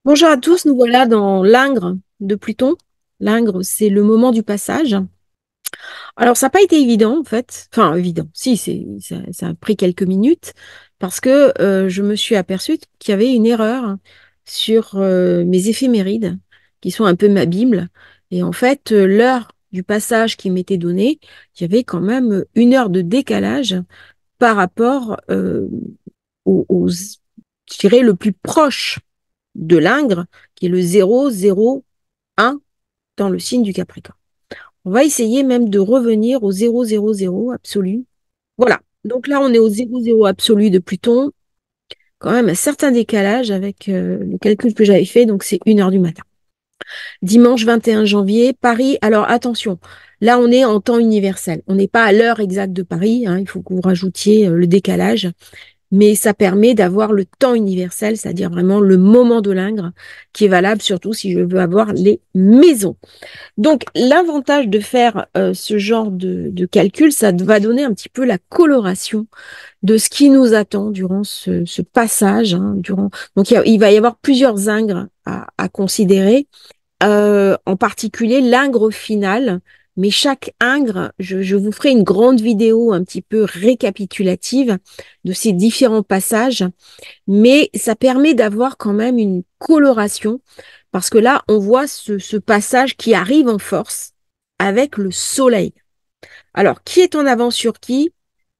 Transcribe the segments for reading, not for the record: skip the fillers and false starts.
Bonjour à tous, nous voilà dans l'Ingres de Pluton. L'Ingres, c'est le moment du passage. Alors, ça n'a pas été évident, en fait. Enfin, évident. Si, ça a pris quelques minutes parce que je me suis aperçue qu'il y avait une erreur sur mes éphémérides, qui sont un peu ma Bible. Et en fait, l'heure du passage qui m'était donnée, il y avait quand même 1 heure de décalage par rapport je dirais, le plus proche de l'Ingre, qui est le 001 dans le signe du Capricorne. On va essayer même de revenir au 000 absolu. Voilà. Donc là, on est au 00 absolu de Pluton. Quand même un certain décalage avec le calcul que j'avais fait. Donc c'est 1 heure du matin. Dimanche 21 janvier, Paris. Alors attention, là on est en temps universel. On n'est pas à l'heure exacte de Paris, hein. Il faut que vous rajoutiez le décalage. Mais ça permet d'avoir le temps universel, c'est-à-dire vraiment le moment de l'Ingre, qui est valable surtout si je veux avoir les maisons. Donc, l'avantage de faire ce genre de calcul, ça va donner un petit peu la coloration de ce qui nous attend durant ce passage. Hein, donc, il va y avoir plusieurs Ingres à considérer, en particulier l'Ingre final. Mais chaque Ingre, je vous ferai une grande vidéo un petit peu récapitulative de ces différents passages, mais ça permet d'avoir quand même une coloration, parce que là, on voit ce passage qui arrive en force avec le soleil. Alors, qui est en avance sur qui?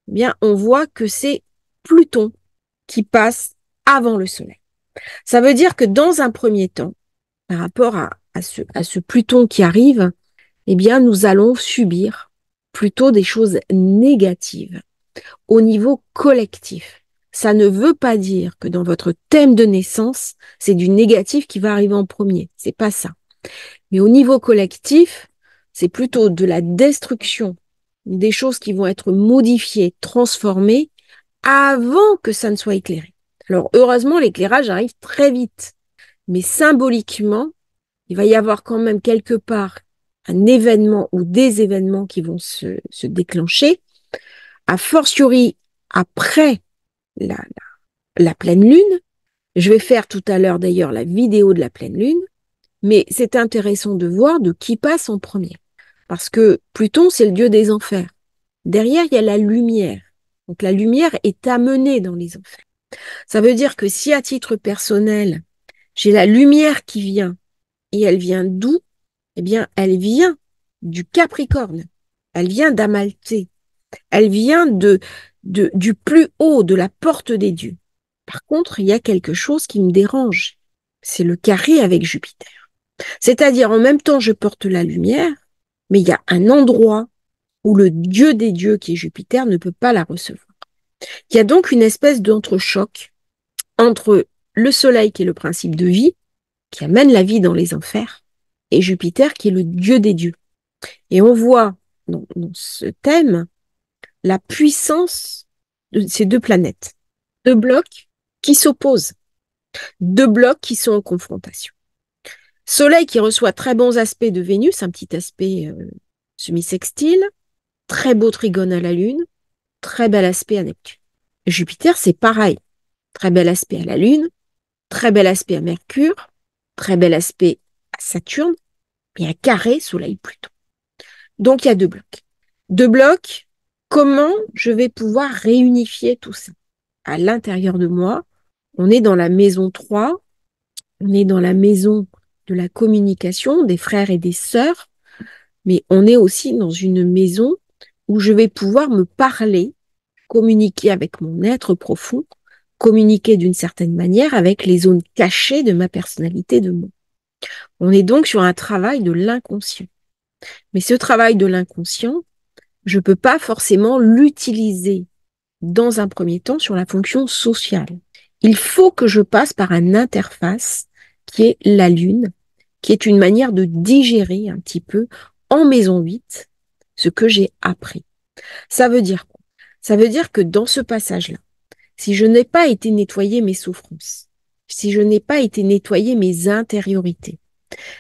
Eh bien, on voit que c'est Pluton qui passe avant le soleil. Ça veut dire que dans un premier temps, par rapport à ce Pluton qui arrive, eh bien, nous allons subir plutôt des choses négatives au niveau collectif. Ça ne veut pas dire que dans votre thème de naissance, c'est du négatif qui va arriver en premier. C'est pas ça. Mais au niveau collectif, c'est plutôt de la destruction, des choses qui vont être modifiées, transformées avant que ça ne soit éclairé. Alors, heureusement, l'éclairage arrive très vite. Mais symboliquement, il va y avoir quand même quelque part un événement ou des événements qui vont se déclencher, a fortiori après la, la pleine lune. Je vais faire tout à l'heure d'ailleurs la vidéo de la pleine lune, mais c'est intéressant de voir de qui passe en premier. Parce que Pluton, c'est le dieu des enfers. Derrière, il y a la lumière. Donc la lumière est amenée dans les enfers. Ça veut dire que si à titre personnel, j'ai la lumière qui vient, et elle vient d'où? Eh bien, elle vient du Capricorne. Elle vient d'Amalthée. Elle vient du plus haut, de la porte des dieux. Par contre, il y a quelque chose qui me dérange. C'est le carré avec Jupiter. C'est-à-dire, en même temps, je porte la lumière, mais il y a un endroit où le dieu des dieux, qui est Jupiter, ne peut pas la recevoir. Il y a donc une espèce d'entrechoc entre le soleil, qui est le principe de vie, qui amène la vie dans les enfers, et Jupiter, qui est le dieu des dieux. Et on voit dans ce thème la puissance de ces deux planètes. Deux blocs qui s'opposent, deux blocs qui sont en confrontation. Soleil qui reçoit très bons aspects de Vénus, un petit aspect semi-sextile, très beau trigone à la Lune, très bel aspect à Neptune. Jupiter, c'est pareil. Très bel aspect à la Lune, très bel aspect à Mercure, très bel aspect à Saturne, et un carré Soleil-Pluton. Donc, il y a deux blocs. Deux blocs, comment je vais pouvoir réunifier tout ça? À l'intérieur de moi, on est dans la maison 3, on est dans la maison de la communication des frères et des sœurs, mais on est aussi dans une maison où je vais pouvoir me parler, communiquer avec mon être profond, communiquer d'une certaine manière avec les zones cachées de ma personnalité de moi. On est donc sur un travail de l'inconscient. Mais ce travail de l'inconscient, je ne peux pas forcément l'utiliser dans un premier temps sur la fonction sociale. Il faut que je passe par une interface qui est la Lune, qui est une manière de digérer un petit peu en maison 8 ce que j'ai appris. Ça veut dire quoi? Ça veut dire que dans ce passage-là, si je n'ai pas été nettoyer mes souffrances, si je n'ai pas été nettoyer mes intériorités,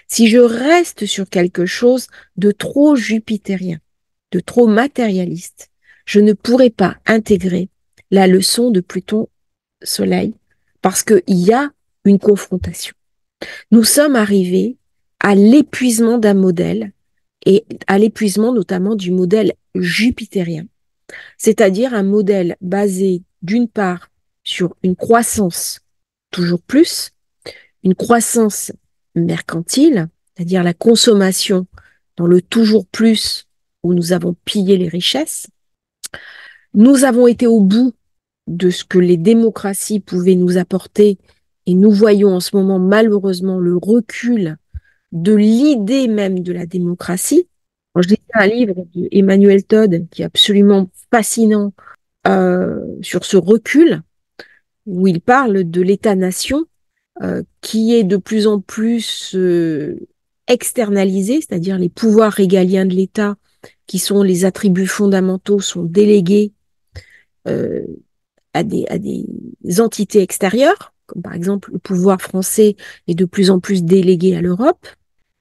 si je reste sur quelque chose de trop jupitérien, de trop matérialiste, je ne pourrai pas intégrer la leçon de Pluton Soleil parce qu'il y a une confrontation. Nous sommes arrivés à l'épuisement d'un modèle et à l'épuisement notamment du modèle jupitérien, c'est-à-dire un modèle basé d'une part sur une croissance toujours plus, une croissance mercantile, c'est-à-dire la consommation dans le toujours plus où nous avons pillé les richesses. Nous avons été au bout de ce que les démocraties pouvaient nous apporter et nous voyons en ce moment malheureusement le recul de l'idée même de la démocratie. Je lisais un livre d'Emmanuel Todd qui est absolument fascinant sur ce recul où il parle de l'État-nation qui est de plus en plus externalisé, c'est-à-dire les pouvoirs régaliens de l'État, qui sont les attributs fondamentaux, sont délégués euh, à des entités extérieures, comme par exemple le pouvoir français est de plus en plus délégué à l'Europe.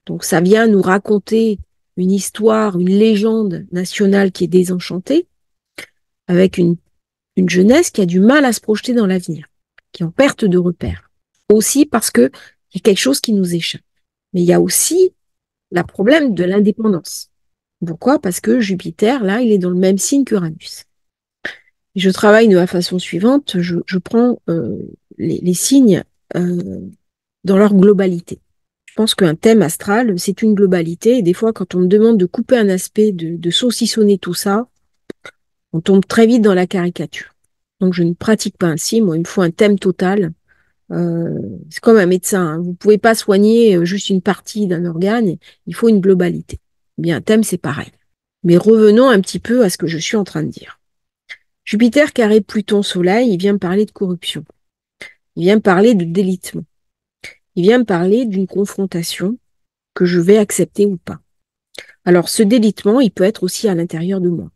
Donc ça vient nous raconter une histoire, une légende nationale qui est désenchantée, avec une jeunesse qui a du mal à se projeter dans l'avenir, qui est en perte de repères. Aussi parce que il y a quelque chose qui nous échappe. Mais il y a aussi le problème de l'indépendance. Pourquoi? Parce que Jupiter, là, il est dans le même signe qu'Uranus. Je travaille de la façon suivante, je prends les signes dans leur globalité. Je pense qu'un thème astral, c'est une globalité, et des fois, quand on me demande de couper un aspect, de saucissonner tout ça, on tombe très vite dans la caricature. Donc, je ne pratique pas ainsi. Moi, il me faut un thème total. C'est comme un médecin. Hein. Vous ne pouvez pas soigner juste une partie d'un organe. Il faut une globalité. Eh bien, un thème, c'est pareil. Mais revenons un petit peu à ce que je suis en train de dire. Jupiter carré Pluton Soleil, il vient me parler de corruption. Il vient me parler de délitement. Il vient me parler d'une confrontation que je vais accepter ou pas. Alors, ce délitement, il peut être aussi à l'intérieur de moi.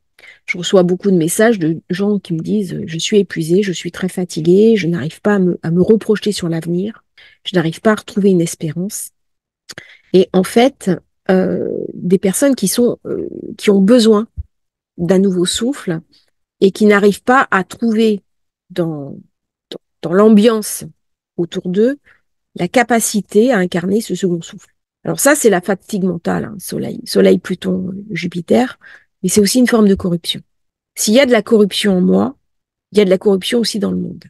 Je reçois beaucoup de messages de gens qui me disent « Je suis épuisée, je suis très fatiguée, je n'arrive pas à me reprojeter sur l'avenir, je n'arrive pas à retrouver une espérance. » Et en fait, des personnes qui ont besoin d'un nouveau souffle et qui n'arrivent pas à trouver dans, dans l'ambiance autour d'eux la capacité à incarner ce second souffle. Alors ça, c'est la fatigue mentale, hein, Soleil, Pluton, Jupiter, mais c'est aussi une forme de corruption. S'il y a de la corruption en moi, il y a de la corruption aussi dans le monde.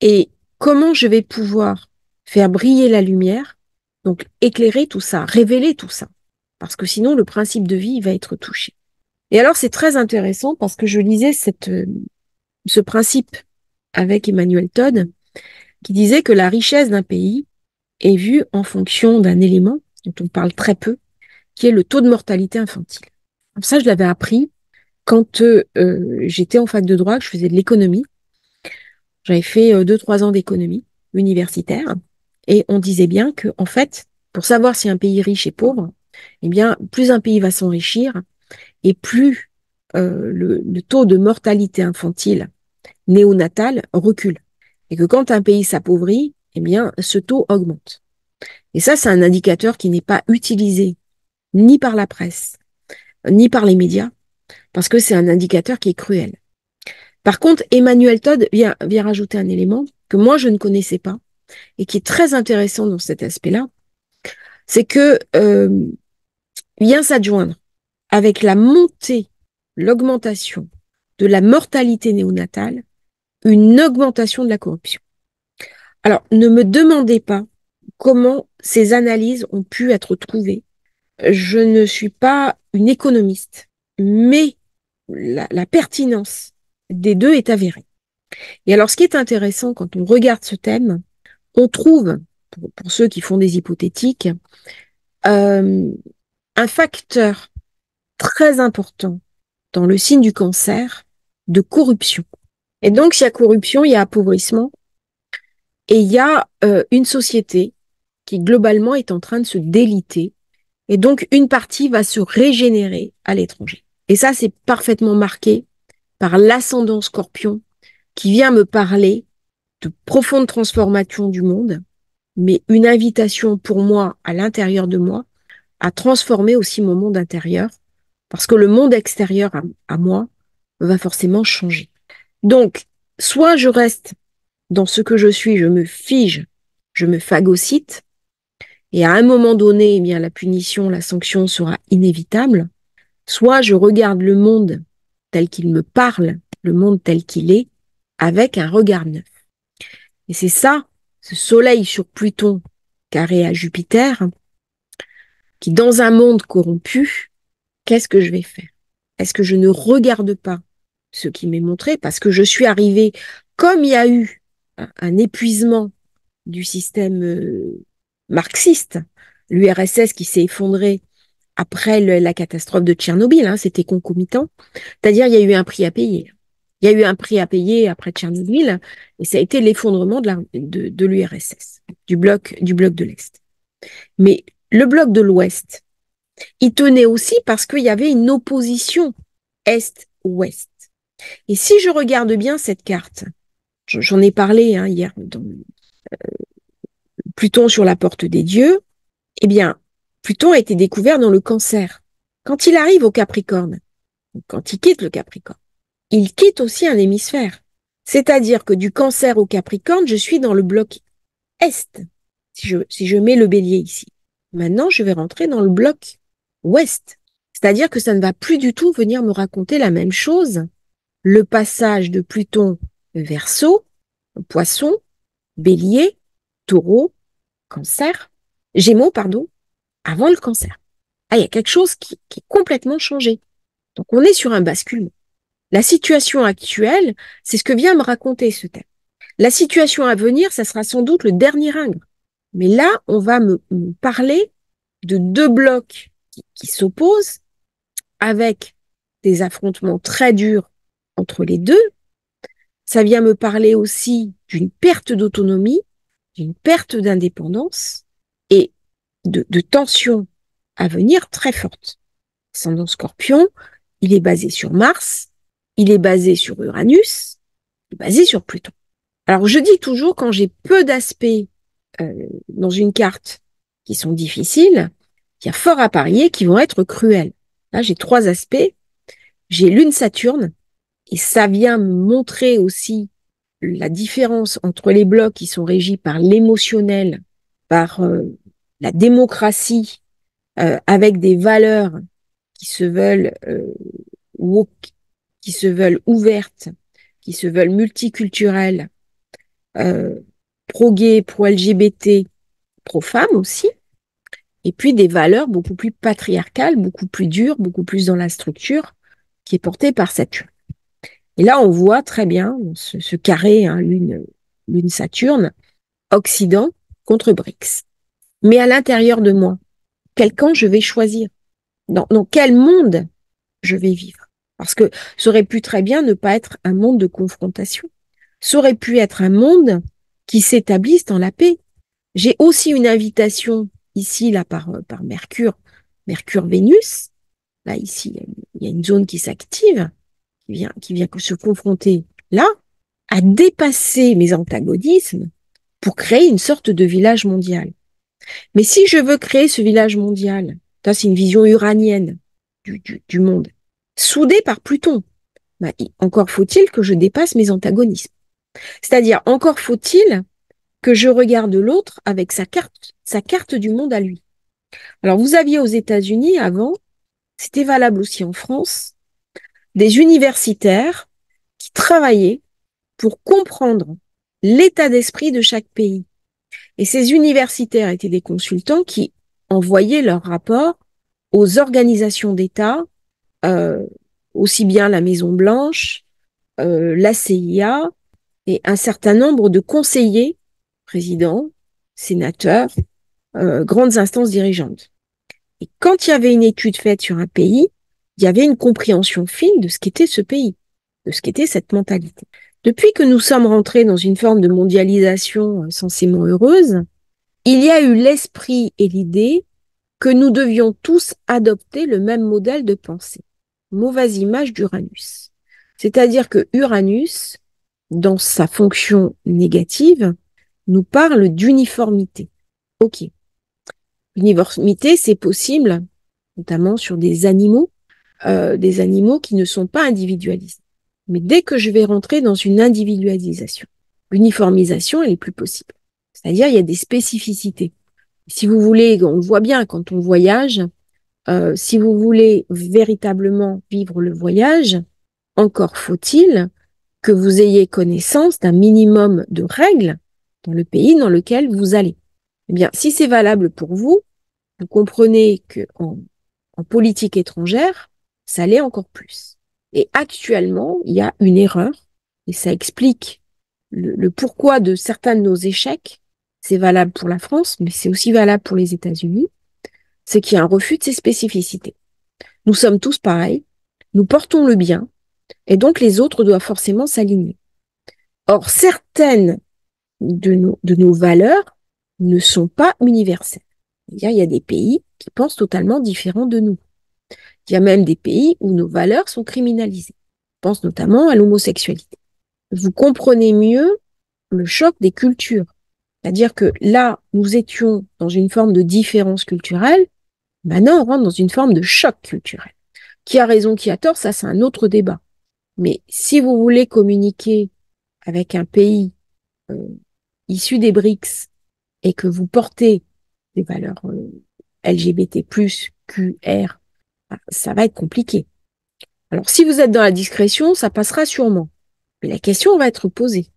Et comment je vais pouvoir faire briller la lumière, donc éclairer tout ça, révéler tout ça, parce que sinon le principe de vie va être touché. Et alors c'est très intéressant parce que je lisais ce principe avec Emmanuel Todd qui disait que la richesse d'un pays est vue en fonction d'un élément dont on parle très peu, qui est le taux de mortalité infantile. Comme ça, je l'avais appris quand j'étais en fac de droit, que je faisais de l'économie. J'avais fait 2-3 ans d'économie universitaire et on disait bien que, en fait, pour savoir si un pays riche et pauvre, eh bien, plus un pays va s'enrichir et plus le taux de mortalité infantile néonatale recule. Et que quand un pays s'appauvrit, eh bien, ce taux augmente. Et ça, c'est un indicateur qui n'est pas utilisé ni par la presse, ni par les médias, parce que c'est un indicateur qui est cruel. Par contre, Emmanuel Todd vient rajouter un élément que moi, je ne connaissais pas et qui est très intéressant dans cet aspect-là, c'est que vient s'adjoindre avec la montée, l'augmentation de la mortalité néonatale, une augmentation de la corruption. Alors, ne me demandez pas comment ces analyses ont pu être trouvées. Je ne suis pas une économiste, mais la pertinence des deux est avérée. Et alors, ce qui est intéressant quand on regarde ce thème, on trouve, pour ceux qui font des hypothétiques, un facteur très important dans le signe du cancer de corruption. Et donc, s'il y a corruption, il y a appauvrissement et il y a une société qui globalement est en train de se déliter et donc une partie va se régénérer à l'étranger. Et ça, c'est parfaitement marqué par l'ascendant Scorpion qui vient me parler de profonde transformation du monde, mais une invitation pour moi à l'intérieur de moi à transformer aussi mon monde intérieur parce que le monde extérieur à moi va forcément changer. Donc, soit je reste dans ce que je suis, je me fige, je me phagocyte, et à un moment donné, eh bien, la punition, la sanction sera inévitable, soit je regarde le monde tel qu'il me parle, le monde tel qu'il est, avec un regard neuf. Et c'est ça, ce soleil sur Pluton carré à Jupiter, qui dans un monde corrompu, qu'est-ce que je vais faire? Est-ce que je ne regarde pas ce qui m'est montré parce que je suis arrivée, comme il y a eu un épuisement du système marxiste, l'URSS qui s'est effondré après la catastrophe de Tchernobyl, hein, c'était concomitant, c'est-à-dire il y a eu un prix à payer. Il y a eu un prix à payer après Tchernobyl et ça a été l'effondrement de l'URSS, du bloc de l'Est. Mais le bloc de l'Ouest, il tenait aussi parce qu'il y avait une opposition Est-Ouest. Et si je regarde bien cette carte, j'en ai parlé hein, hier, dans Pluton sur la porte des dieux, eh bien, Pluton a été découvert dans le Cancer. Quand il arrive au Capricorne, quand il quitte le Capricorne, il quitte aussi un hémisphère. C'est-à-dire que du Cancer au Capricorne, je suis dans le bloc Est, si je mets le bélier ici. Maintenant, je vais rentrer dans le bloc Ouest. C'est-à-dire que ça ne va plus du tout venir me raconter la même chose. Le passage de Pluton Verseau, Poisson, Bélier, Taureau, Cancer, Gémeaux, pardon, avant le Cancer. Ah, il y a quelque chose qui est complètement changé. Donc, on est sur un basculement. La situation actuelle, c'est ce que vient me raconter ce thème. La situation à venir, ça sera sans doute le dernier ingre. Mais là, on va me parler de deux blocs qui s'opposent avec des affrontements très durs entre les deux. Ça vient me parler aussi d'une perte d'autonomie, d'une perte d'indépendance et de tensions à venir très fortes. Ascendant Scorpion, il est basé sur Mars, il est basé sur Uranus, il est basé sur Pluton. Alors je dis toujours quand j'ai peu d'aspects dans une carte qui sont difficiles, il y a fort à parier qui vont être cruels. Là j'ai 3 aspects. J'ai Lune Saturne et ça vient me montrer aussi la différence entre les blocs qui sont régis par l'émotionnel, par la démocratie, avec des valeurs qui se veulent woke, qui se veulent ouvertes, qui se veulent multiculturelles, pro-gay, pro-LGBT, pro-femme aussi, et puis des valeurs beaucoup plus patriarcales, beaucoup plus dures, beaucoup plus dans la structure, qui est portée par Saturne. Et là, on voit très bien ce carré, hein, Lune Saturne, Occident contre BRICS. Mais à l'intérieur de moi, quel camp je vais choisir? Dans quel monde je vais vivre? Parce que ça aurait pu très bien ne pas être un monde de confrontation. Ça aurait pu être un monde qui s'établisse dans la paix. J'ai aussi une invitation ici, là, par Mercure, Mercure-Vénus. Là, ici, il y a une zone qui s'active, qui vient se confronter là, à dépasser mes antagonismes pour créer une sorte de village mondial. Mais si je veux créer ce village mondial, ça c'est une vision uranienne du monde, soudé par Pluton, bah, encore faut-il que je dépasse mes antagonismes. C'est-à-dire, encore faut-il que je regarde l'autre avec sa carte du monde à lui. Alors, vous aviez aux États-Unis avant, c'était valable aussi en France, des universitaires qui travaillaient pour comprendre l'état d'esprit de chaque pays. Et ces universitaires étaient des consultants qui envoyaient leurs rapports aux organisations d'État, euh, aussi bien la Maison-Blanche, la CIA et un certain nombre de conseillers, présidents, sénateurs, grandes instances dirigeantes. Et quand il y avait une étude faite sur un pays, il y avait une compréhension fine de ce qu'était ce pays, de ce qu'était cette mentalité. Depuis que nous sommes rentrés dans une forme de mondialisation censément heureuse, il y a eu l'esprit et l'idée que nous devions tous adopter le même modèle de pensée. Mauvaise image d'Uranus. C'est-à-dire que Uranus, dans sa fonction négative, nous parle d'uniformité. Ok. L'uniformité, c'est possible, notamment sur des animaux qui ne sont pas individualisés. Mais dès que je vais rentrer dans une individualisation, l'uniformisation, elle est plus possible. C'est-à-dire, il y a des spécificités Si vous voulez, on le voit bien quand on voyage, si vous voulez véritablement vivre le voyage, encore faut-il que vous ayez connaissance d'un minimum de règles dans le pays dans lequel vous allez. Eh bien, si c'est valable pour vous, vous comprenez que en politique étrangère, ça l'est encore plus. Et actuellement, il y a une erreur, et ça explique le pourquoi de certains de nos échecs. C'est valable pour la France, mais c'est aussi valable pour les États-Unis. C'est qu'il y a un refus de ces spécificités. Nous sommes tous pareils, nous portons le bien, et donc les autres doivent forcément s'aligner. Or, certaines de nos valeurs ne sont pas universelles. Il y a des pays qui pensent totalement différent de nous. Il y a même des pays où nos valeurs sont criminalisées. Je pense notamment à l'homosexualité. Vous comprenez mieux le choc des cultures. C'est-à-dire que là, nous étions dans une forme de différence culturelle, maintenant on rentre dans une forme de choc culturel. Qui a raison, qui a tort, ça c'est un autre débat. Mais si vous voulez communiquer avec un pays euh, issu des BRICS et que vous portez des valeurs LGBT+, QR, ça va être compliqué. Alors, si vous êtes dans la discrétion, ça passera sûrement. Mais la question va être posée.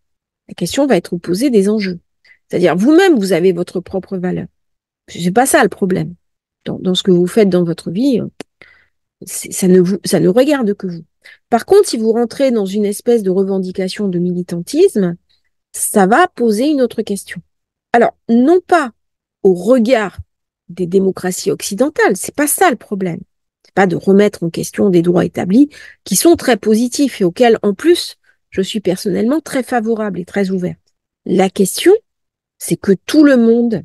La question va être posée des enjeux. C'est-à-dire, vous-même, vous avez votre propre valeur. C'est pas ça le problème. Dans ce que vous faites dans votre vie, ça ne regarde que vous. Par contre, si vous rentrez dans une espèce de revendication de militantisme, ça va poser une autre question. Alors, non pas au regard des démocraties occidentales, c'est pas ça le problème. C'est pas de remettre en question des droits établis qui sont très positifs et auxquels, en plus, je suis personnellement très favorable et très ouverte. La question, c'est que tout le monde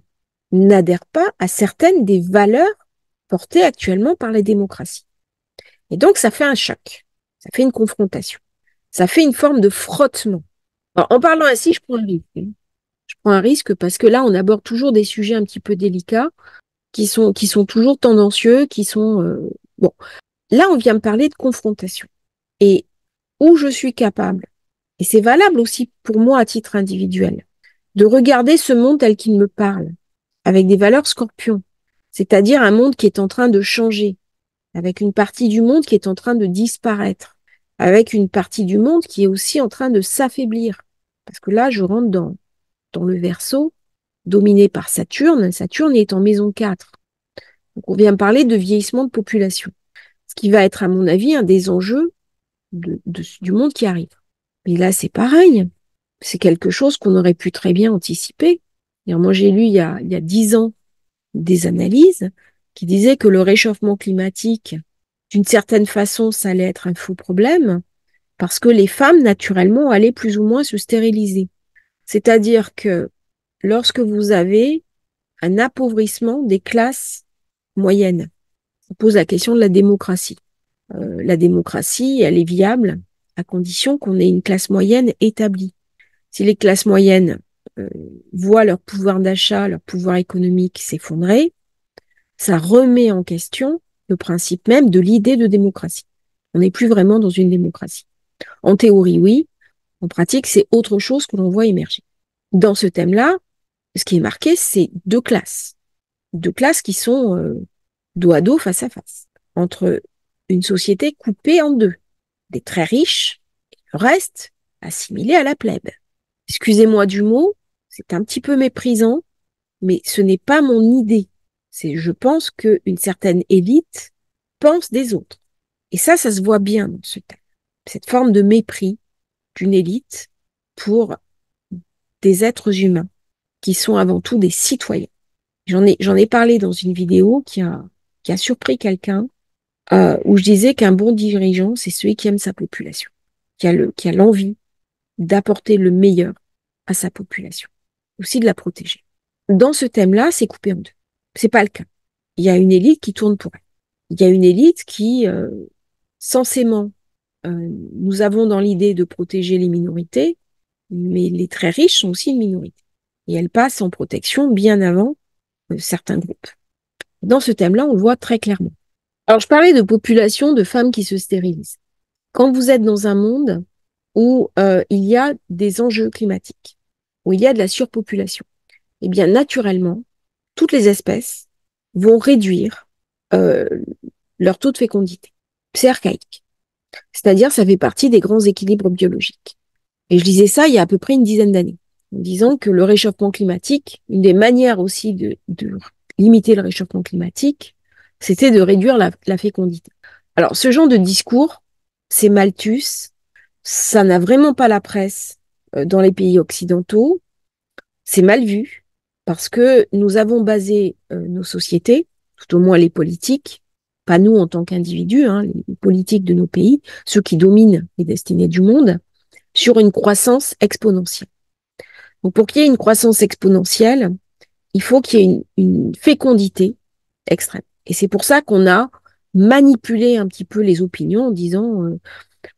n'adhère pas à certaines des valeurs portées actuellement par les démocraties. Et donc, ça fait un choc, ça fait une confrontation, ça fait une forme de frottement. Alors, en parlant ainsi, je prends un risque. Je prends un risque parce que là, on aborde toujours des sujets un petit peu délicats qui sont toujours tendancieux, qui sont... Bon, là, on vient me parler de confrontation. Et où je suis capable, et c'est valable aussi pour moi à titre individuel, de regarder ce monde tel qu'il me parle, avec des valeurs scorpions, c'est-à-dire un monde qui est en train de changer, avec une partie du monde qui est en train de disparaître, avec une partie du monde qui est aussi en train de s'affaiblir. Parce que là, je rentre dans le Verseau, dominé par Saturne. Saturne est en maison 4. Donc, on vient parler de vieillissement de population, ce qui va être, à mon avis, un des enjeux du monde qui arrive. Mais là, c'est pareil. C'est quelque chose qu'on aurait pu très bien anticiper. Et moi, j'ai lu il y a 10 ans des analyses qui disaient que le réchauffement climatique, d'une certaine façon, ça allait être un faux problème parce que les femmes, naturellement, allaient plus ou moins se stériliser. C'est-à-dire que lorsque vous avez un appauvrissement des classes moyennes, on pose la question de la démocratie. La démocratie, elle est viable à condition qu'on ait une classe moyenne établie. Si les classes moyennes euh, voient leur pouvoir d'achat, leur pouvoir économique s'effondrer, ça remet en question le principe même de l'idée de démocratie. On n'est plus vraiment dans une démocratie. En théorie, oui. En pratique, c'est autre chose que l'on voit émerger. Dans ce thème-là, ce qui est marqué, c'est deux classes. Deux classes qui sont dos à dos, face à face, entre une société coupée en deux. Des très riches, et le reste assimilé à la plèbe. Excusez-moi du mot, c'est un petit peu méprisant, mais ce n'est pas mon idée. Je pense qu'une certaine élite pense des autres. Et ça se voit bien dans ce thème. Cette forme de mépris d'une élite pour des êtres humains qui sont avant tout des citoyens. J'en ai parlé dans une vidéo qui a surpris quelqu'un, où je disais qu'un bon dirigeant, c'est celui qui aime sa population, qui a l'envie d'apporter le meilleur à sa population, aussi de la protéger. Dans ce thème-là, c'est coupé en deux. C'est pas le cas. Il y a une élite qui tourne pour elle. Il y a une élite qui, censément, nous avons dans l'idée de protéger les minorités, mais les très riches sont aussi une minorité. Et elles passent en protection bien avant certains groupes. Dans ce thème-là, on le voit très clairement. Alors, je parlais de population de femmes qui se stérilisent. Quand vous êtes dans un monde où il y a des enjeux climatiques, où il y a de la surpopulation, eh bien, naturellement, toutes les espèces vont réduire euh, leur taux de fécondité. C'est archaïque. C'est-à-dire, ça fait partie des grands équilibres biologiques. Et je disais ça il y a à peu près une dizaine d'années, en disant que le réchauffement climatique, une des manières aussi de limiter le réchauffement climatique, c'était de réduire la fécondité. Alors, ce genre de discours, c'est Malthus, ça n'a vraiment pas la presse dans les pays occidentaux, c'est mal vu, parce que nous avons basé nos sociétés, tout au moins les politiques, pas nous en tant qu'individus, hein, les politiques de nos pays, ceux qui dominent les destinées du monde, sur une croissance exponentielle. Donc, pour qu'il y ait une croissance exponentielle, il faut qu'il y ait une fécondité extrême. Et c'est pour ça qu'on a manipulé un petit peu les opinions en disant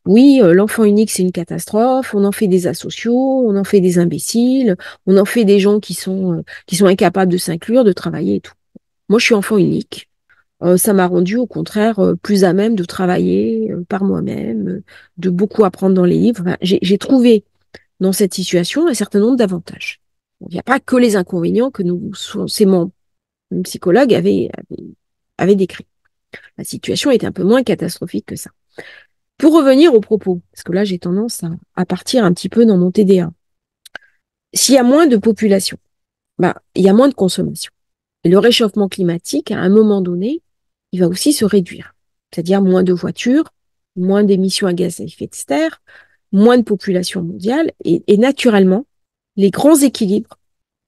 oui, l'enfant unique, c'est une catastrophe, on en fait des asociaux, on en fait des imbéciles, on en fait des gens qui sont incapables de s'inclure, de travailler et tout. Moi, je suis enfant unique. Ça m'a rendu, au contraire, plus à même de travailler par moi-même, de beaucoup apprendre dans les livres. Enfin, j'ai trouvé dans cette situation un certain nombre d'avantages. Il n'y a pas que les inconvénients que c'est mon psychologue avait décrit. La situation est un peu moins catastrophique que ça. Pour revenir au propos, parce que là j'ai tendance à partir un petit peu dans mon TDA. S'il y a moins de population, il y a moins de consommation. Et le réchauffement climatique, à un moment donné, il va aussi se réduire. C'est-à-dire moins de voitures, moins d'émissions à gaz à effet de serre, moins de population mondiale, et naturellement, les grands équilibres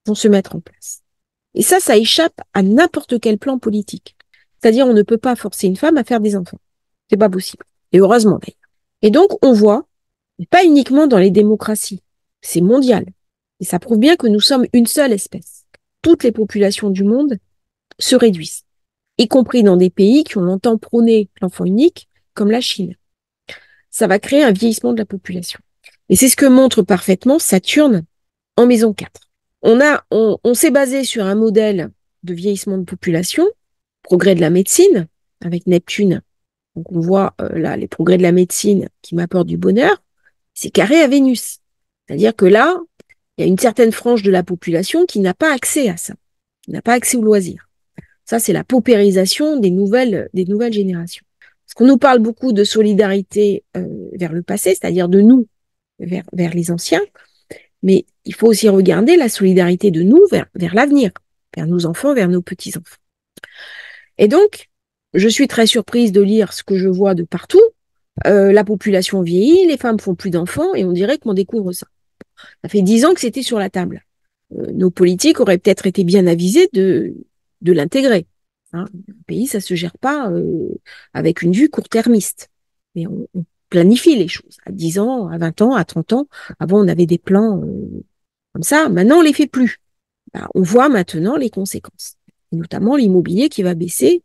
vont se mettre en place. Et ça échappe à n'importe quel plan politique. C'est-à-dire, on ne peut pas forcer une femme à faire des enfants. C'est pas possible. Et heureusement d'ailleurs. Et donc, on voit, pas uniquement dans les démocraties, c'est mondial. Et ça prouve bien que nous sommes une seule espèce. Toutes les populations du monde se réduisent, y compris dans des pays qui ont longtemps prôné l'enfant unique, comme la Chine. Ça va créer un vieillissement de la population. Et c'est ce que montre parfaitement Saturne en maison 4. On s'est basé sur un modèle de vieillissement de population, progrès de la médecine, avec Neptune. Donc on voit là les progrès de la médecine qui m'apportent du bonheur. C'est carré à Vénus. C'est-à-dire que là, il y a une certaine frange de la population qui n'a pas accès à ça, qui n'a pas accès aux loisirs. Ça, c'est la paupérisation des nouvelles générations. Parce qu'on nous parle beaucoup de solidarité vers le passé, c'est-à-dire de nous vers les anciens, mais il faut aussi regarder la solidarité de nous vers l'avenir, vers nos enfants, vers nos petits-enfants. Et donc, je suis très surprise de lire ce que je vois de partout. La population vieillit, les femmes font plus d'enfants, et on dirait qu'on découvre ça. Ça fait 10 ans que c'était sur la table. Nos politiques auraient peut-être été bien avisés de l'intégrer. Hein. Un pays, ça se gère pas avec une vue court-termiste. Mais on planifie les choses à 10 ans, à 20 ans, à 30 ans. Avant, on avait des plans comme ça. Maintenant, on les fait plus. On voit maintenant les conséquences. Et notamment l'immobilier qui va baisser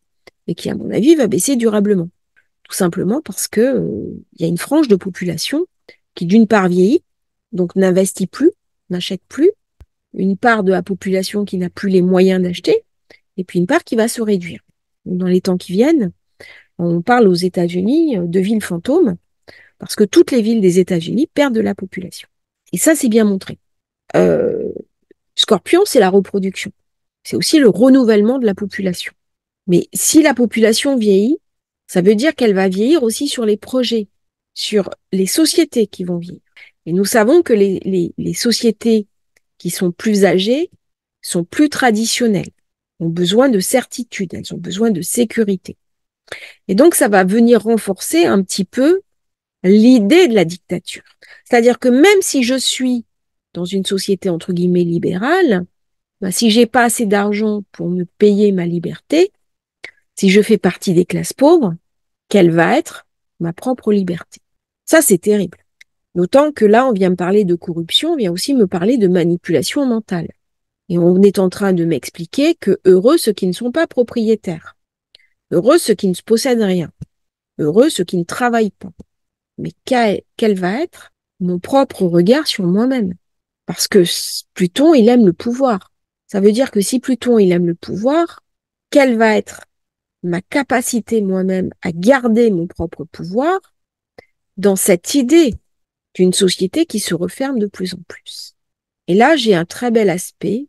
et qui, à mon avis, va baisser durablement. Tout simplement parce que y a une frange de population qui, d'une part, vieillit, donc n'investit plus, n'achète plus, une part de la population qui n'a plus les moyens d'acheter, et puis une part qui va se réduire. Dans les temps qui viennent, on parle aux États-Unis de villes fantômes, parce que toutes les villes des États-Unis perdent de la population. Et ça, c'est bien montré. Scorpion, c'est la reproduction. C'est aussi le renouvellement de la population. Mais si la population vieillit, ça veut dire qu'elle va vieillir aussi sur les projets, sur les sociétés qui vont vieillir. Et nous savons que les sociétés qui sont plus âgées sont plus traditionnelles, ont besoin de certitude, elles ont besoin de sécurité. Et donc, ça va venir renforcer un petit peu l'idée de la dictature. C'est-à-dire que même si je suis dans une société entre guillemets libérale, si j'ai pas assez d'argent pour me payer ma liberté, si je fais partie des classes pauvres, quelle va être ma propre liberté? Ça, c'est terrible. D'autant que là, on vient me parler de corruption, on vient aussi me parler de manipulation mentale. Et on est en train de m'expliquer que heureux ceux qui ne sont pas propriétaires, heureux ceux qui ne possèdent rien, heureux ceux qui ne travaillent pas. Mais quel va être mon propre regard sur moi-même? Parce que Pluton, il aime le pouvoir. Ça veut dire que si Pluton, il aime le pouvoir, quelle va être ma capacité moi-même à garder mon propre pouvoir dans cette idée d'une société qui se referme de plus en plus? Et là, j'ai un très bel aspect,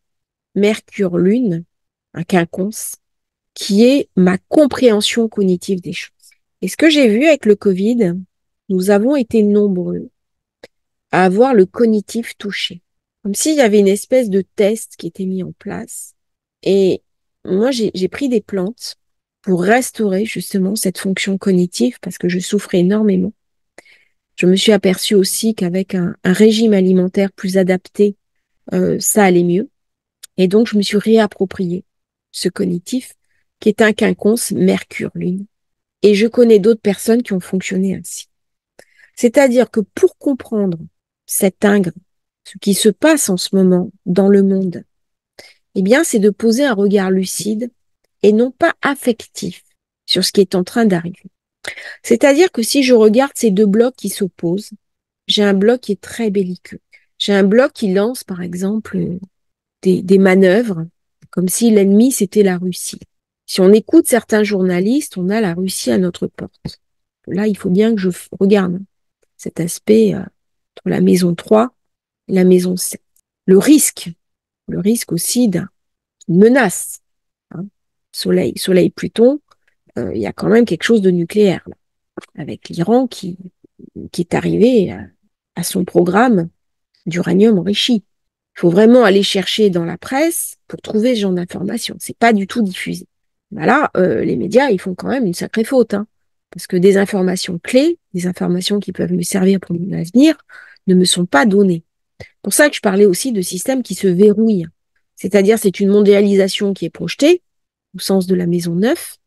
Mercure-Lune, un quinconce, qui est ma compréhension cognitive des choses. Et ce que j'ai vu avec le Covid, nous avons été nombreux à avoir le cognitif touché. Comme s'il y avait une espèce de test qui était mis en place. Et moi, j'ai pris des plantes pour restaurer justement cette fonction cognitive parce que je souffrais énormément. Je me suis aperçue aussi qu'avec un régime alimentaire plus adapté, ça allait mieux. Et donc, je me suis réapproprié ce cognitif qui est un quinconce Mercure-Lune. Et je connais d'autres personnes qui ont fonctionné ainsi. C'est-à-dire que pour comprendre cet ingre, ce qui se passe en ce moment dans le monde, eh bien, c'est de poser un regard lucide et non pas affectif sur ce qui est en train d'arriver. C'est-à-dire que si je regarde ces deux blocs qui s'opposent, j'ai un bloc qui est très belliqueux. J'ai un bloc qui lance, par exemple, des manœuvres, comme si l'ennemi, c'était la Russie. Si on écoute certains journalistes, on a la Russie à notre porte. Là, il faut bien que je regarde cet aspect entre la maison 3 et la maison 7. Le risque aussi d'une menace. Hein. Soleil, Pluton, il y a quand même quelque chose de nucléaire, là, avec l'Iran qui est arrivé à son programme d'uranium enrichi. Il faut vraiment aller chercher dans la presse pour trouver ce genre d'informations. C'est pas du tout diffusé. Ben là, les médias, ils font quand même une sacrée faute, hein, parce que des informations clés, des informations qui peuvent me servir pour mon avenir, ne me sont pas données. C'est pour ça que je parlais aussi de systèmes qui se verrouillent. C'est-à-dire, c'est une mondialisation qui est projetée, au sens de la maison 9,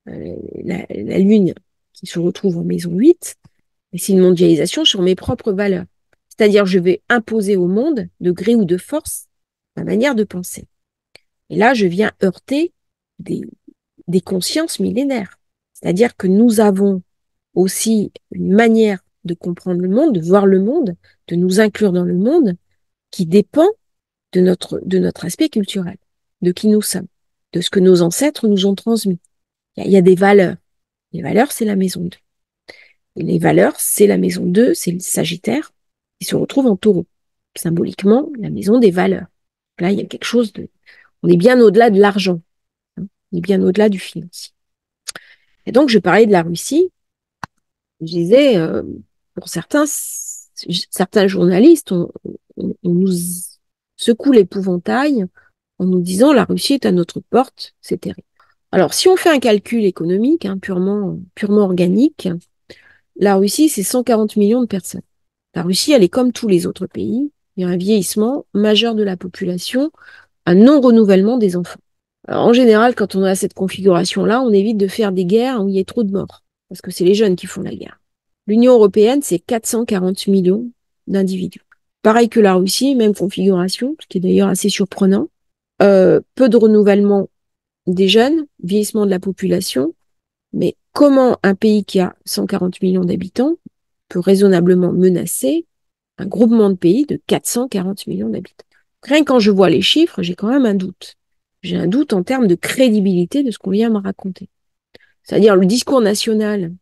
la Lune qui se retrouve en maison 8, et c'est une mondialisation sur mes propres valeurs. C'est-à-dire, je vais imposer au monde, de gré ou de force, ma manière de penser. Et là, je viens heurter des consciences millénaires. C'est-à-dire que nous avons aussi une manière de comprendre le monde, de voir le monde, de nous inclure dans le monde, qui dépend de notre aspect culturel, de qui nous sommes, de ce que nos ancêtres nous ont transmis. Il y a des valeurs. Les valeurs, c'est la maison 2. Et les valeurs, c'est la maison 2, c'est le Sagittaire, qui se retrouve en Taureau. Symboliquement, la maison des valeurs. Là, il y a quelque chose de... On est bien au-delà de l'argent. Hein, on est bien au-delà du financier. Et donc, je parlais de la Russie. Je disais, pour certains journalistes, on nous secoue l'épouvantail en nous disant la Russie est à notre porte, c'est terrible. Alors, si on fait un calcul économique, hein, purement organique, la Russie, c'est 140 millions de personnes. La Russie, elle est comme tous les autres pays. Il y a un vieillissement majeur de la population, un non-renouvellement des enfants. Alors, en général, quand on a cette configuration-là, on évite de faire des guerres où il y a trop de morts, parce que c'est les jeunes qui font la guerre. L'Union européenne, c'est 440 millions d'individus. Pareil que la Russie, même configuration, ce qui est d'ailleurs assez surprenant. Peu de renouvellement des jeunes, vieillissement de la population, mais comment un pays qui a 140 millions d'habitants peut raisonnablement menacer un groupement de pays de 440 millions d'habitants? Rien que quand je vois les chiffres, j'ai quand même un doute. J'ai un doute en termes de crédibilité de ce qu'on vient me raconter. C'est-à-dire le discours national,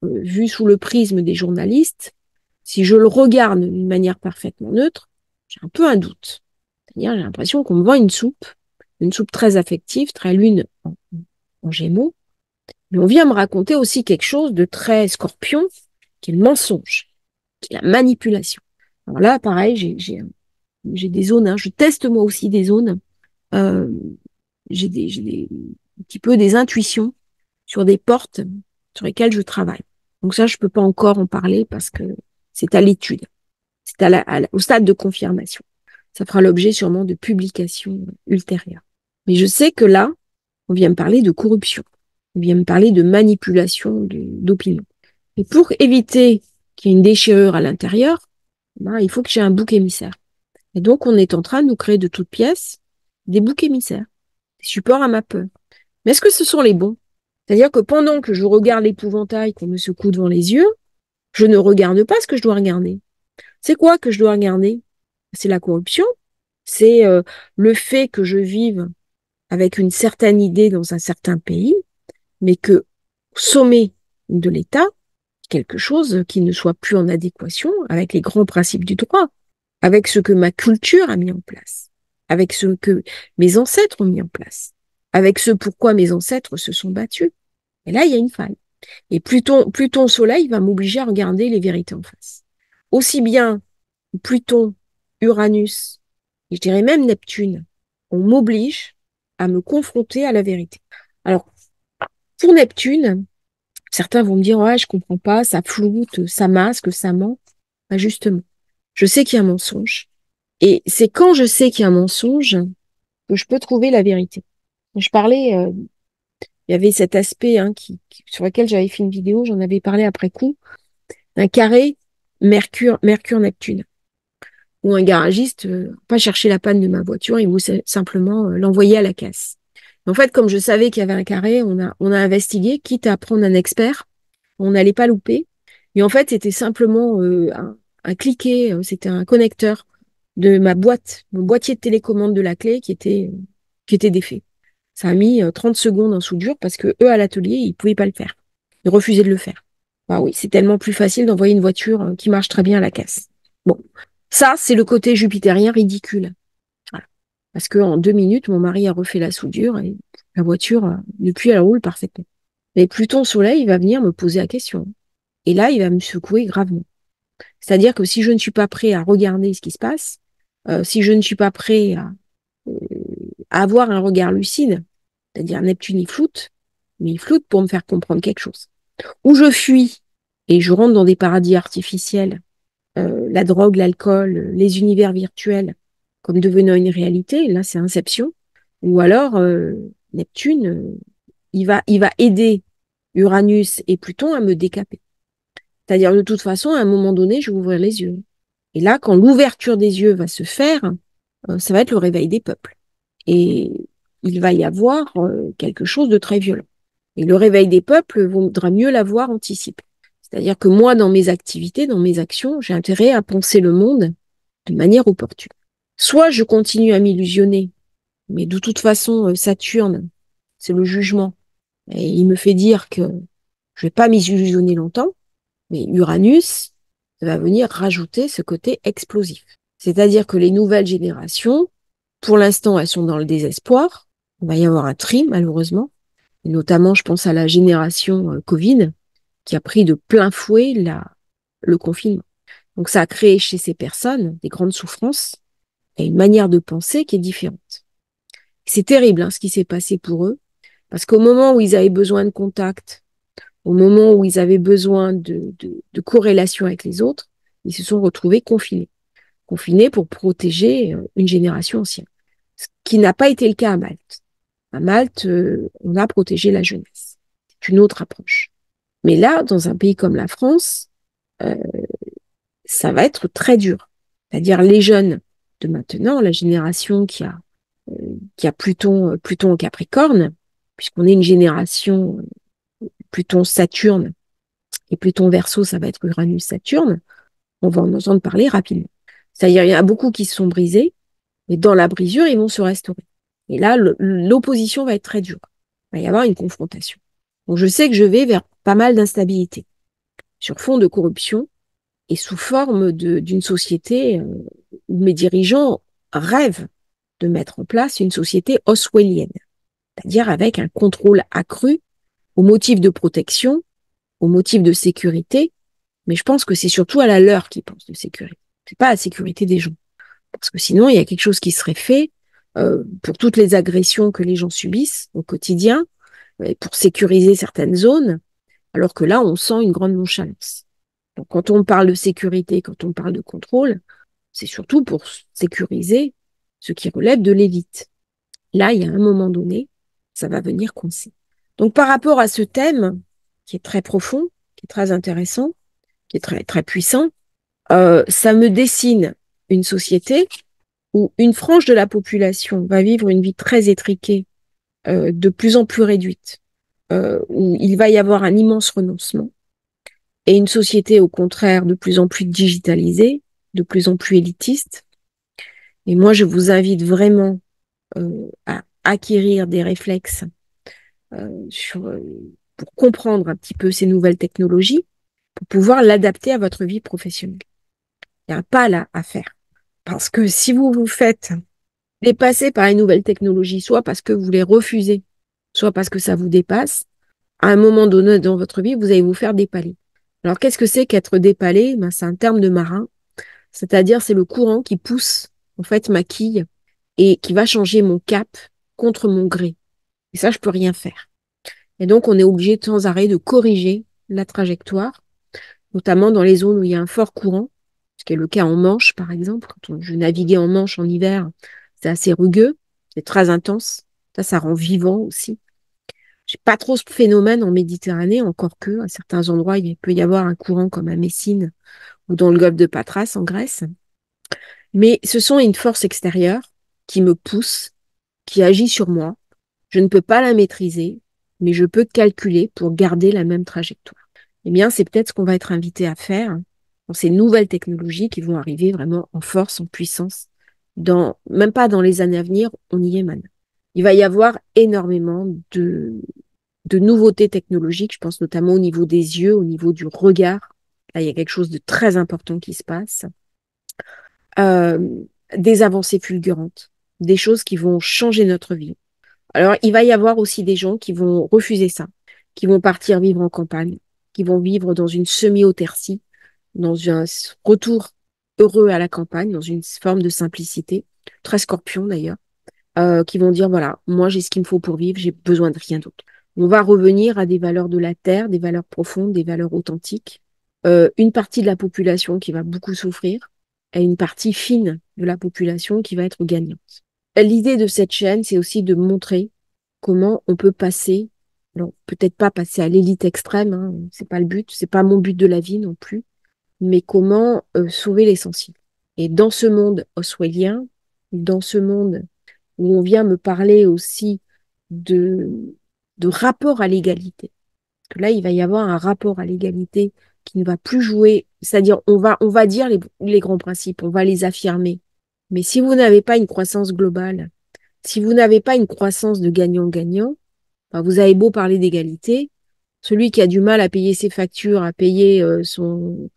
vu sous le prisme des journalistes, si je le regarde d'une manière parfaitement neutre, j'ai un peu un doute. C'est-à-dire, j'ai l'impression qu'on me vend une soupe très affective, très lune en Gémeaux, mais on vient me raconter aussi quelque chose de très Scorpion, qui est le mensonge, qui est la manipulation. Alors là, pareil, j'ai des zones, hein, je teste moi aussi des zones, j'ai un petit peu des intuitions sur des portes sur lesquelles je travaille. Donc ça, je peux pas encore en parler parce que c'est à l'étude, c'est au stade de confirmation. Ça fera l'objet sûrement de publications ultérieures. Mais je sais que là, on vient me parler de corruption, on vient me parler de manipulation d'opinion. Et pour éviter qu'il y ait une déchirure à l'intérieur, ben, il faut que j'ai un bouc émissaire. Et donc, on est en train de nous créer de toutes pièces des boucs émissaires, des supports à ma peur. Mais est-ce que ce sont les bons? C'est-à-dire que pendant que je regarde l'épouvantail qu'on me secoue devant les yeux, je ne regarde pas ce que je dois regarder. C'est quoi que je dois regarder? C'est la corruption, c'est le fait que je vive avec une certaine idée dans un certain pays, mais que au sommet de l'État, quelque chose qui ne soit plus en adéquation avec les grands principes du droit, avec ce que ma culture a mis en place, avec ce que mes ancêtres ont mis en place. avec ce pourquoi mes ancêtres se sont battus. Et là, il y a une faille. Et Pluton Soleil va m'obliger à regarder les vérités en face. Aussi bien Pluton, Uranus, et je dirais même Neptune, on m'oblige à me confronter à la vérité. Alors, pour Neptune, certains vont me dire, ouais, je comprends pas, ça floute, ça masque, ça ment. Bah, justement, je sais qu'il y a un mensonge. Et c'est quand je sais qu'il y a un mensonge que je peux trouver la vérité. Je parlais, il y avait cet aspect sur lequel j'avais fait une vidéo, j'en avais parlé après coup, d'un carré Mercure-Neptune, où un garagiste pas chercher la panne de ma voiture, il voulait simplement l'envoyer à la casse. En fait, comme je savais qu'il y avait un carré, on a investigué, quitte à prendre un expert, on n'allait pas louper. Et en fait, c'était simplement un cliquet, c'était un connecteur de ma boîte, mon boîtier de télécommande de la clé qui était défait. Ça a mis 30 secondes en soudure parce que eux, à l'atelier, ils pouvaient pas le faire. Ils refusaient de le faire. Bah oui, c'est tellement plus facile d'envoyer une voiture qui marche très bien à la casse. Bon, ça, c'est le côté jupitérien ridicule. Voilà. Parce que en 2 minutes, mon mari a refait la soudure et la voiture, depuis, elle roule parfaitement. Mais Pluton Soleil va venir me poser la question. Et là, il va me secouer gravement. C'est-à-dire que si je ne suis pas prêt à regarder ce qui se passe, si je ne suis pas prêt à avoir un regard lucide, c'est-à-dire Neptune, il floute, mais il floute pour me faire comprendre quelque chose. Ou je fuis et je rentre dans des paradis artificiels, la drogue, l'alcool, les univers virtuels, comme devenant une réalité, là c'est Inception. Ou alors Neptune, il va aider Uranus et Pluton à me décaper. C'est-à-dire de toute façon, à un moment donné, je vais ouvrir les yeux. Et là, quand l'ouverture des yeux va se faire, ça va être le réveil des peuples. Et il va y avoir quelque chose de très violent. Et le réveil des peuples vaudra mieux l'avoir anticipé. C'est-à-dire que moi, dans mes activités, dans mes actions, j'ai intérêt à penser le monde de manière opportune. Soit je continue à m'illusionner, mais de toute façon, Saturne, c'est le jugement. Et il me fait dire que je vais pas m'illusionner longtemps, mais Uranus va venir rajouter ce côté explosif. C'est-à-dire que les nouvelles générations, pour l'instant, elles sont dans le désespoir. Il va y avoir un tri, malheureusement. Et notamment, je pense à la génération Covid, qui a pris de plein fouet le confinement. Donc, ça a créé chez ces personnes des grandes souffrances et une manière de penser qui est différente. C'est terrible ce qui s'est passé pour eux, parce qu'au moment où ils avaient besoin de contact, au moment où ils avaient besoin de corrélation avec les autres, ils se sont retrouvés confinés. Confinés pour protéger une génération ancienne. Ce qui n'a pas été le cas à Malte. À Malte, on a protégé la jeunesse. C'est une autre approche. Mais là, dans un pays comme la France, euh, ça va être très dur. C'est-à-dire les jeunes de maintenant, la génération qui a Pluton au Capricorne, puisqu'on est une génération Pluton Saturne et Pluton Verseau, ça va être Uranus Saturne, on va en entendre parler rapidement. C'est-à-dire il y en a beaucoup qui se sont brisés, mais dans la brisure, ils vont se restaurer. Et là, l'opposition va être très dure. Il va y avoir une confrontation. Donc je sais que je vais vers pas mal d'instabilité sur fond de corruption et sous forme d'une société où mes dirigeants rêvent de mettre en place une société oswellienne, c'est-à-dire avec un contrôle accru au motif de protection, au motif de sécurité, mais je pense que c'est surtout à la leur qu'ils pensent de sécurité. C'est pas à la sécurité des gens. Parce que sinon, il y a quelque chose qui serait fait pour toutes les agressions que les gens subissent au quotidien, pour sécuriser certaines zones, alors que là, on sent une grande nonchalance. Donc, quand on parle de sécurité, quand on parle de contrôle, c'est surtout pour sécuriser ce qui relève de l'élite. Là, il y a un moment donné, ça va venir coincer. Donc, par rapport à ce thème, qui est très profond, qui est très intéressant, qui est très, très puissant, ça me dessine une société où une frange de la population va vivre une vie très étriquée, de plus en plus réduite, où il va y avoir un immense renoncement, et une société au contraire de plus en plus digitalisée, de plus en plus élitiste. Et moi, je vous invite vraiment à acquérir des réflexes pour comprendre un petit peu ces nouvelles technologies, pour pouvoir l'adapter à votre vie professionnelle. Il y a un pas là à faire. Parce que si vous vous faites dépassé par une nouvelle technologie, soit parce que vous les refusez, soit parce que ça vous dépasse, à un moment donné dans votre vie, vous allez vous faire dépaler. Alors, qu'est-ce que c'est qu'être dépalé? Ben, c'est un terme de marin, c'est-à-dire c'est le courant qui pousse en fait ma quille et qui va changer mon cap contre mon gré. Et ça, je peux rien faire. Et donc, on est obligé sans arrêt de corriger la trajectoire, notamment dans les zones où il y a un fort courant, ce qui est le cas en Manche, par exemple. Je naviguais en Manche en hiver, c'est assez rugueux, c'est très intense. Ça rend vivant aussi. J'ai pas trop ce phénomène en Méditerranée, encore que à certains endroits, il peut y avoir un courant comme à Messine ou dans le golfe de Patras en Grèce. Mais ce sont une force extérieure qui me pousse, qui agit sur moi. Je ne peux pas la maîtriser, mais je peux calculer pour garder la même trajectoire. Eh bien, c'est peut-être ce qu'on va être invité à faire dans ces nouvelles technologies qui vont arriver vraiment en force, en puissance. Même pas dans les années à venir, on y est maintenant. Il va y avoir énormément de nouveautés technologiques, je pense notamment au niveau des yeux, au niveau du regard. Là, il y a quelque chose de très important qui se passe. Euh, des avancées fulgurantes, des choses qui vont changer notre vie. Alors, il va y avoir aussi des gens qui vont refuser ça, qui vont partir vivre en campagne, qui vont vivre dans une semi-autarcie, dans un retour heureux à la campagne, dans une forme de simplicité, très scorpion d'ailleurs, qui vont dire, voilà, moi j'ai ce qu'il me faut pour vivre, j'ai besoin de rien d'autre. On va revenir à des valeurs de la terre, des valeurs profondes, des valeurs authentiques. Une partie de la population qui va beaucoup souffrir et une partie fine de la population qui va être gagnante. L'idée de cette chaîne, c'est aussi de montrer comment on peut passer, alors peut-être pas passer à l'élite extrême, hein, c'est pas le but, c'est pas mon but de la vie non plus, mais comment sauver l'essentiel. Et dans ce monde oswellien, dans ce monde où on vient me parler aussi de, de rapport à l'égalité, parce que là, il va y avoir un rapport à l'égalité qui ne va plus jouer, c'est-à-dire on va dire les grands principes, on va les affirmer. Mais si vous n'avez pas une croissance globale, si vous n'avez pas une croissance de gagnant-gagnant, ben, vous avez beau parler d'égalité, celui qui a du mal à payer ses factures, à payer euh, son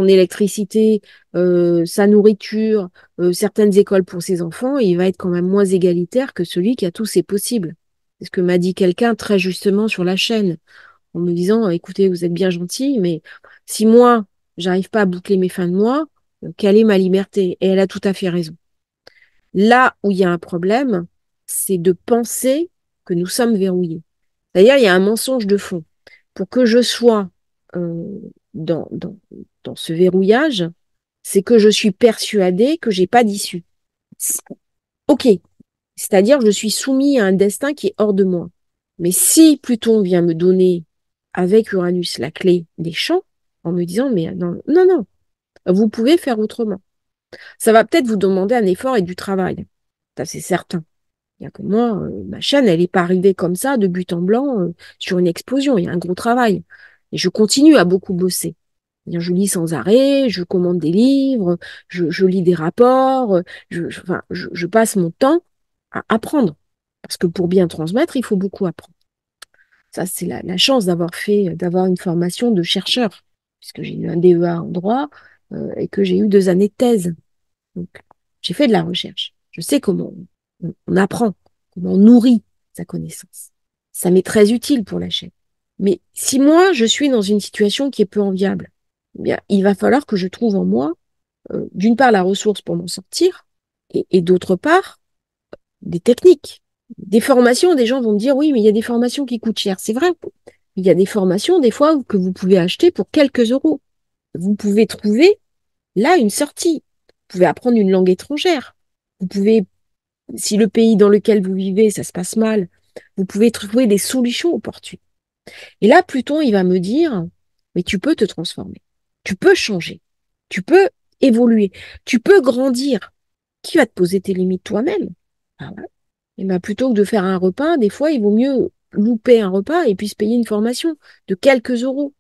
électricité, sa nourriture, certaines écoles pour ses enfants, il va être quand même moins égalitaire que celui qui a tous ses possibles. C'est ce que m'a dit quelqu'un très justement sur la chaîne, en me disant, écoutez, vous êtes bien gentil, mais si moi, j'arrive pas à boucler mes fins de mois, quelle est ma liberté? Et elle a tout à fait raison. Là où il y a un problème, c'est de penser que nous sommes verrouillés. D'ailleurs, il y a un mensonge de fond. Pour que je sois euh, dans, dans, dans ce verrouillage, c'est que je suis persuadée que j'ai pas d'issue. Ok, c'est-à-dire que je suis soumis à un destin qui est hors de moi. Mais si Pluton vient me donner avec Uranus la clé des champs, en me disant, mais non, non, non, vous pouvez faire autrement. Ça va peut-être vous demander un effort et du travail. Ça, c'est certain. Il y a que moi, ma chaîne, elle n'est pas arrivée comme ça, de but en blanc, sur une explosion. Il y a un gros travail. Et je continue à beaucoup bosser. C'est-à-dire, je lis sans arrêt, je commande des livres, je lis des rapports, enfin, je passe mon temps à apprendre. Parce que pour bien transmettre, il faut beaucoup apprendre. Ça, c'est la chance d'avoir une formation de chercheur, puisque j'ai eu un DEA en droit et que j'ai eu 2 années de thèse. Donc, j'ai fait de la recherche. Je sais comment on apprend, comment on nourrit sa connaissance. Ça m'est très utile pour la chaîne. Mais si moi, je suis dans une situation qui est peu enviable, eh bien, il va falloir que je trouve en moi, d'une part, la ressource pour m'en sortir, et d'autre part, des techniques. Des formations, des gens vont me dire, oui, mais il y a des formations qui coûtent cher. C'est vrai. Il y a des formations, des fois, que vous pouvez acheter pour quelques euros. Vous pouvez trouver là une sortie. Vous pouvez apprendre une langue étrangère. Vous pouvez, si le pays dans lequel vous vivez, ça se passe mal, vous pouvez trouver des solutions opportunes. Et là, Pluton, il va me dire, mais tu peux te transformer. Tu peux changer. Tu peux évoluer. Tu peux grandir. Qui va te poser tes limites toi-même? Ah ouais. Et ben, plutôt que de faire un repas, des fois, il vaut mieux louper un repas et puis se payer une formation de quelques euros.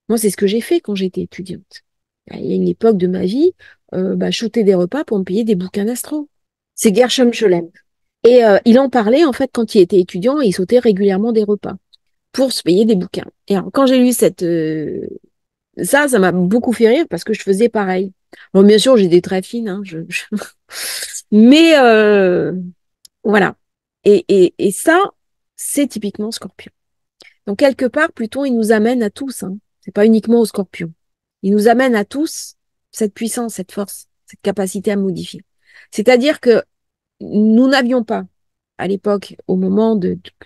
Moi, c'est ce que j'ai fait quand j'étais étudiante. Il y a une époque de ma vie, je sautais des repas pour me payer des bouquins d'astro. C'est Gershom Scholem. Et il en parlait, en fait, quand il était étudiant, il sautait régulièrement des repas pour se payer des bouquins. Et alors, quand j'ai lu ça m'a beaucoup fait rire parce que je faisais pareil. Bon, bien sûr, j'ai des traits fines, hein, mais voilà. Et ça, c'est typiquement Scorpion. Donc, quelque part, Pluton, il nous amène à tous, hein. C'est pas uniquement aux Scorpions. Il nous amène à tous cette puissance, cette force, cette capacité à modifier. C'est-à-dire que nous n'avions pas, à l'époque, au moment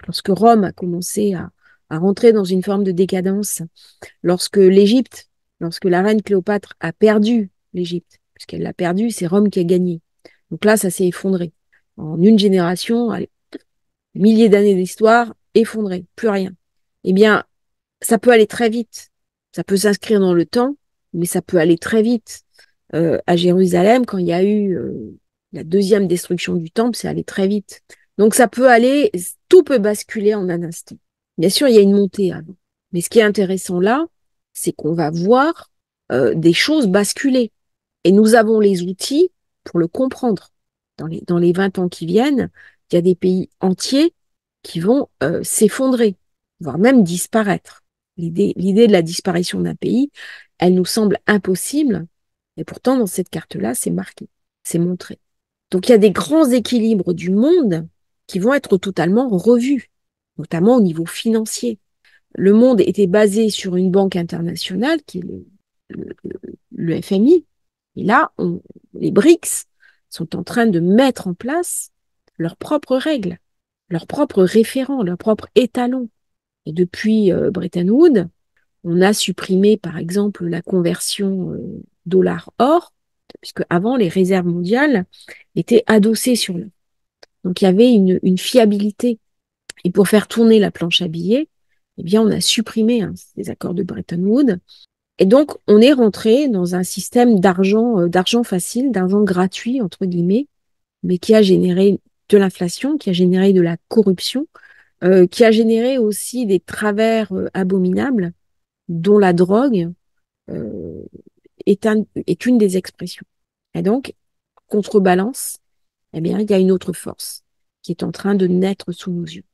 lorsque Rome a commencé à rentrer dans une forme de décadence, lorsque la reine Cléopâtre a perdu l'Égypte, puisqu'elle l'a perdu, c'est Rome qui a gagné. Donc là, ça s'est effondré. En une génération, allez, milliers d'années d'histoire, effondré, plus rien. Eh bien, ça peut aller très vite. Ça peut s'inscrire dans le temps, mais ça peut aller très vite. À Jérusalem, quand il y a eu la deuxième destruction du temple, c'est allé très vite. Donc ça peut aller, tout peut basculer en un instant. Bien sûr, il y a une montée avant. Mais ce qui est intéressant là, c'est qu'on va voir des choses basculer. Et nous avons les outils pour le comprendre. Dans les 20 ans qui viennent, il y a des pays entiers qui vont s'effondrer, voire même disparaître. L'idée de la disparition d'un pays, elle nous semble impossible, et pourtant dans cette carte-là, c'est marqué, c'est montré. Donc il y a des grands équilibres du monde qui vont être totalement revus, notamment au niveau financier. Le monde était basé sur une banque internationale qui est le, le FMI, et là, les BRICS sont en train de mettre en place leurs propres règles, leurs propres référents, leurs propres étalons. Et depuis Bretton Woods, on a supprimé, par exemple, la conversion dollar-or, puisque avant les réserves mondiales étaient adossées sur l'or. Donc, il y avait une fiabilité. Et pour faire tourner la planche à billets, eh bien, on a supprimé les accords de Bretton Woods. Et donc, on est rentré dans un système d'argent facile, d'argent gratuit, entre guillemets, mais qui a généré de l'inflation, qui a généré de la corruption, qui a généré aussi des travers abominables, dont la drogue euh, est une des expressions. Et donc, contrebalance, eh bien, il y a une autre force qui est en train de naître sous nos yeux.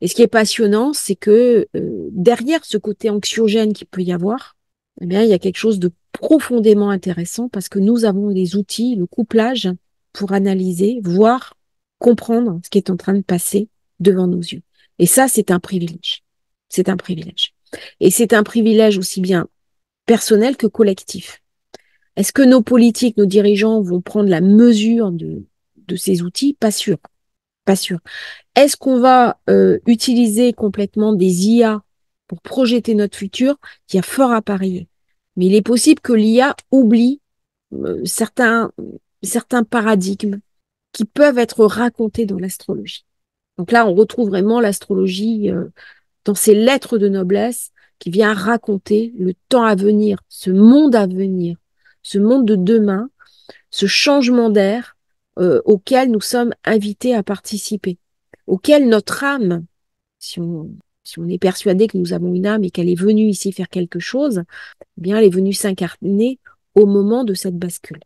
Et ce qui est passionnant, c'est que derrière ce côté anxiogène qu'il peut y avoir, eh bien, il y a quelque chose de profondément intéressant parce que nous avons les outils, le couplage pour analyser, voir, comprendre ce qui est en train de passer devant nos yeux. Et ça, c'est un privilège. C'est un privilège. Et c'est un privilège aussi bien personnel que collectif. Est-ce que nos politiques, nos dirigeants vont prendre la mesure de ces outils? Pas sûr. Pas sûr. Est-ce qu'on va utiliser complètement des IA pour projeter notre futur? Il y a fort à parier. Mais il est possible que l'IA oublie certains paradigmes qui peuvent être racontés dans l'astrologie. Donc là, on retrouve vraiment l'astrologie dans ses lettres de noblesse qui vient raconter le temps à venir, ce monde de demain, ce changement d'air auquel nous sommes invités à participer, auquel notre âme, si on, si on est persuadé que nous avons une âme et qu'elle est venue ici faire quelque chose, eh bien, elle est venue s'incarner au moment de cette bascule.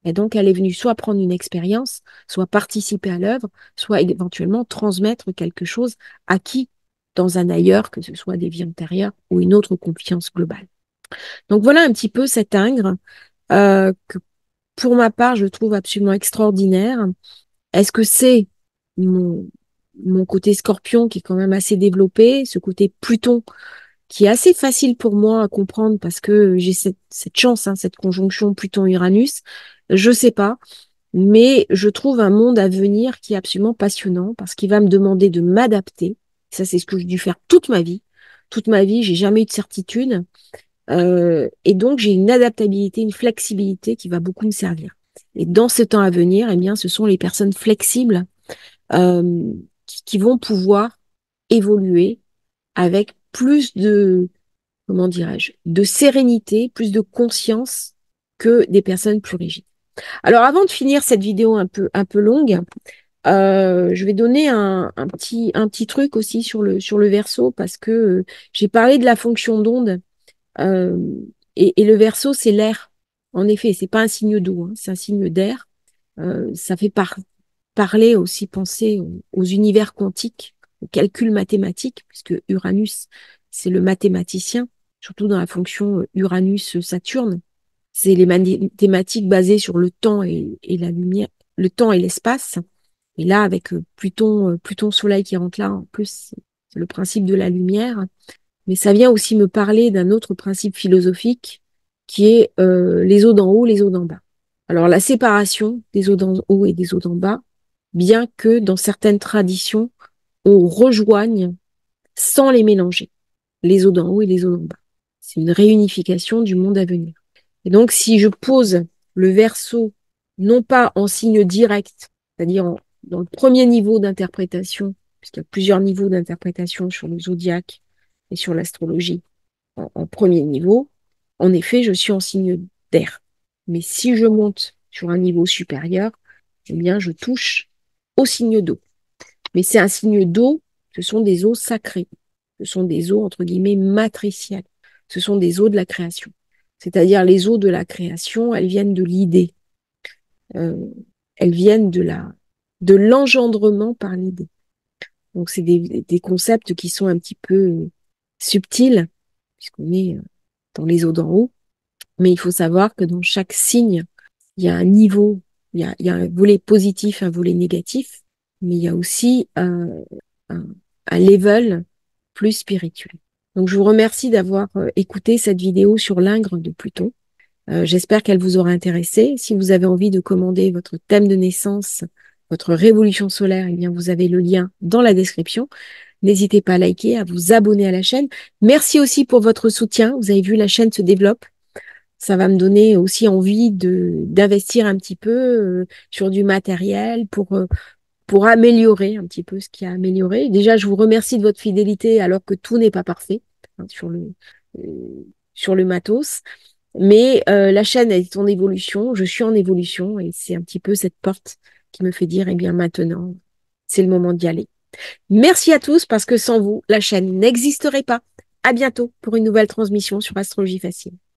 Et donc, elle est venue soit prendre une expérience, soit participer à l'œuvre, soit éventuellement transmettre quelque chose acquis dans un ailleurs, que ce soit des vies antérieures ou une autre confiance globale. Donc voilà un petit peu cet ingre que pour ma part, je trouve absolument extraordinaire. Est-ce que c'est mon, mon côté scorpion qui est quand même assez développé, ce côté Pluton qui est assez facile pour moi à comprendre parce que j'ai cette chance, hein, cette conjonction Pluton-Uranus. Je sais pas, mais je trouve un monde à venir qui est absolument passionnant parce qu'il va me demander de m'adapter. Ça, c'est ce que j'ai dû faire toute ma vie. Toute ma vie, j'ai jamais eu de certitude. Et donc, j'ai une adaptabilité, une flexibilité qui va beaucoup me servir. Et dans ce temps à venir, eh bien, ce sont les personnes flexibles qui vont pouvoir évoluer avec plus de, comment dirais-je, de sérénité, plus de conscience que des personnes plus rigides. Alors, avant de finir cette vidéo un peu longue, je vais donner un petit truc aussi sur le Verseau parce que j'ai parlé de la fonction d'onde euh, et le Verseau, c'est l'air. En effet, c'est pas un signe d'eau, hein, c'est un signe d'air. Ça fait parler aussi, penser aux univers quantiques, aux calculs mathématiques, puisque Uranus, c'est le mathématicien, surtout dans la fonction Uranus-Saturne. c'est les mathématiques basées sur le temps et la lumière, le temps et l'espace. Et là, avec Pluton Soleil qui rentre là, en plus, c'est le principe de la lumière. Mais ça vient aussi me parler d'un autre principe philosophique qui est les eaux d'en haut, les eaux d'en bas. Alors la séparation des eaux d'en haut et des eaux d'en bas, bien que dans certaines traditions, on rejoigne sans les mélanger, les eaux d'en haut et les eaux d'en bas. C'est une réunification du monde à venir. Et donc si je pose le Verseau non pas en signe direct, c'est-à-dire dans le premier niveau d'interprétation, puisqu'il y a plusieurs niveaux d'interprétation sur le zodiaque et sur l'astrologie, en premier niveau, en effet, je suis en signe d'air. Mais si je monte sur un niveau supérieur, eh bien, je touche au signe d'eau. Mais c'est un signe d'eau, ce sont des eaux sacrées. Ce sont des eaux, entre guillemets, matricielles. Ce sont des eaux de la création. C'est-à-dire les eaux de la création, elles viennent de l'idée. Euh, elles viennent de l'engendrement par l'idée. Donc, c'est des concepts qui sont un petit peu subtils, puisqu'on est dans les eaux d'en haut. Mais il faut savoir que dans chaque signe, il y a un niveau, il y a un volet positif, un volet négatif, mais il y a aussi un, un level plus spirituel. Donc, je vous remercie d'avoir écouté cette vidéo sur l'Ingre de Pluton. J'espère qu'elle vous aura intéressé. Si vous avez envie de commander votre thème de naissance, votre révolution solaire, eh bien, vous avez le lien dans la description. N'hésitez pas à liker, à vous abonner à la chaîne. Merci aussi pour votre soutien. Vous avez vu, la chaîne se développe. Ça va me donner aussi envie d'investir un petit peu sur du matériel pour améliorer un petit peu ce qui a amélioré. Déjà, je vous remercie de votre fidélité alors que tout n'est pas parfait hein, sur le matos. Mais la chaîne est en évolution, je suis en évolution et c'est un petit peu cette porte qui me fait dire, eh bien maintenant, c'est le moment d'y aller. Merci à tous parce que sans vous, la chaîne n'existerait pas. À bientôt pour une nouvelle transmission sur Astrologie Facile.